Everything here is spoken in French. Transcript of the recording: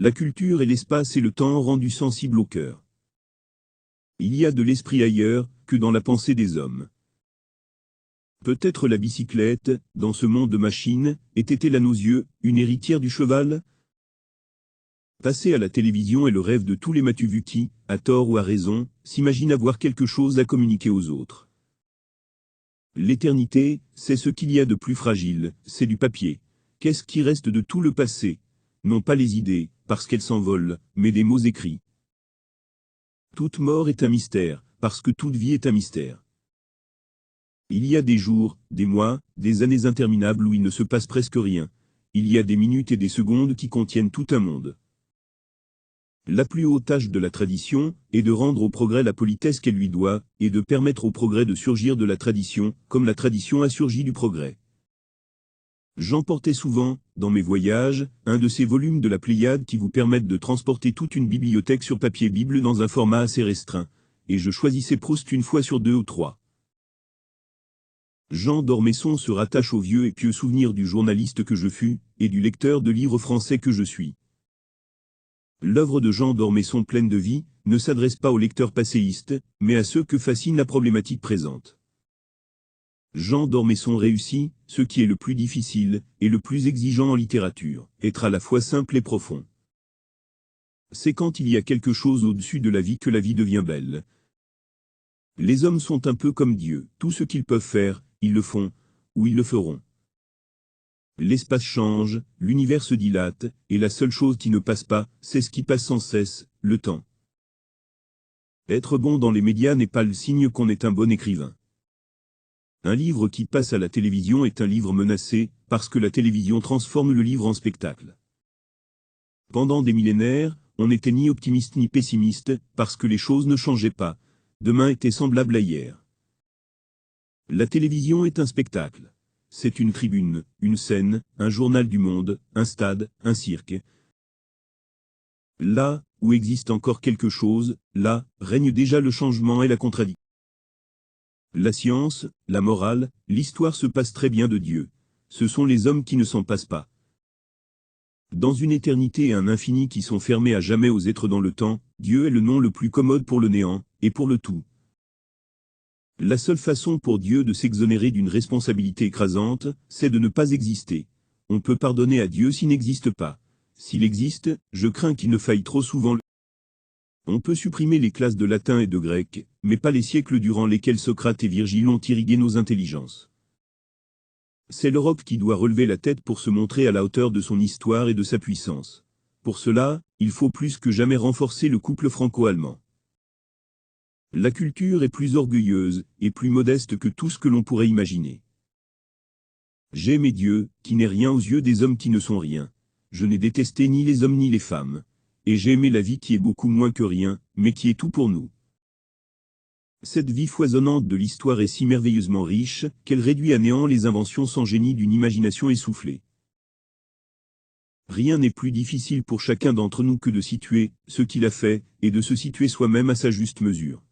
La culture et l'espace et le temps rendus sensibles au cœur. Il y a de l'esprit ailleurs que dans la pensée des hommes. Peut-être la bicyclette, dans ce monde de machines, était-elle à nos yeux une héritière du cheval? Passer à la télévision est le rêve de tous les matuvuti, à tort ou à raison, s'imaginent avoir quelque chose à communiquer aux autres. L'éternité, c'est ce qu'il y a de plus fragile, c'est du papier. Qu'est-ce qui reste de tout le passé? Non pas les idées, parce qu'elles s'envolent, mais des mots écrits. Toute mort est un mystère, parce que toute vie est un mystère. Il y a des jours, des mois, des années interminables où il ne se passe presque rien. Il y a des minutes et des secondes qui contiennent tout un monde. La plus haute tâche de la tradition est de rendre au progrès la politesse qu'elle lui doit, et de permettre au progrès de surgir de la tradition, comme la tradition a surgi du progrès. J'emportais souvent, dans mes voyages, un de ces volumes de la Pléiade qui vous permettent de transporter toute une bibliothèque sur papier Bible dans un format assez restreint, et je choisissais Proust une fois sur 2 ou 3. Jean d'Ormesson se rattache au vieux et pieux souvenir du journaliste que je fus, et du lecteur de livres français que je suis. L'œuvre de Jean d'Ormesson pleine de vie, ne s'adresse pas aux lecteurs passéistes, mais à ceux que fascine la problématique présente. Jean d'Ormesson réussit, ce qui est le plus difficile, et le plus exigeant en littérature, être à la fois simple et profond. C'est quand il y a quelque chose au-dessus de la vie que la vie devient belle. Les hommes sont un peu comme Dieu, tout ce qu'ils peuvent faire, ils le font, ou ils le feront. L'espace change, l'univers se dilate, et la seule chose qui ne passe pas, c'est ce qui passe sans cesse, le temps. Être bon dans les médias n'est pas le signe qu'on est un bon écrivain. Un livre qui passe à la télévision est un livre menacé, parce que la télévision transforme le livre en spectacle. Pendant des millénaires, on n'était ni optimiste ni pessimiste, parce que les choses ne changeaient pas. Demain était semblable à hier. La télévision est un spectacle. C'est une tribune, une scène, un journal du monde, un stade, un cirque. Là, où existe encore quelque chose, là, règne déjà le changement et la contradiction. La science, la morale, l'histoire se passe très bien de Dieu. Ce sont les hommes qui ne s'en passent pas. Dans une éternité et un infini qui sont fermés à jamais aux êtres dans le temps, Dieu est le nom le plus commode pour le néant, et pour le tout. La seule façon pour Dieu de s'exonérer d'une responsabilité écrasante, c'est de ne pas exister. On peut pardonner à Dieu s'il n'existe pas. S'il existe, je crains qu'il ne faille trop souvent. On peut supprimer les classes de latin et de grec, mais pas les siècles durant lesquels Socrate et Virgile ont irrigué nos intelligences. C'est l'Europe qui doit relever la tête pour se montrer à la hauteur de son histoire et de sa puissance. Pour cela, il faut plus que jamais renforcer le couple franco-allemand. La culture est plus orgueilleuse et plus modeste que tout ce que l'on pourrait imaginer. J'ai aimé Dieu, qui n'est rien aux yeux des hommes qui ne sont rien. Je n'ai détesté ni les hommes ni les femmes. Et j'ai aimé la vie qui est beaucoup moins que rien, mais qui est tout pour nous. Cette vie foisonnante de l'histoire est si merveilleusement riche, qu'elle réduit à néant les inventions sans génie d'une imagination essoufflée. Rien n'est plus difficile pour chacun d'entre nous que de situer ce qu'il a fait, et de se situer soi-même à sa juste mesure.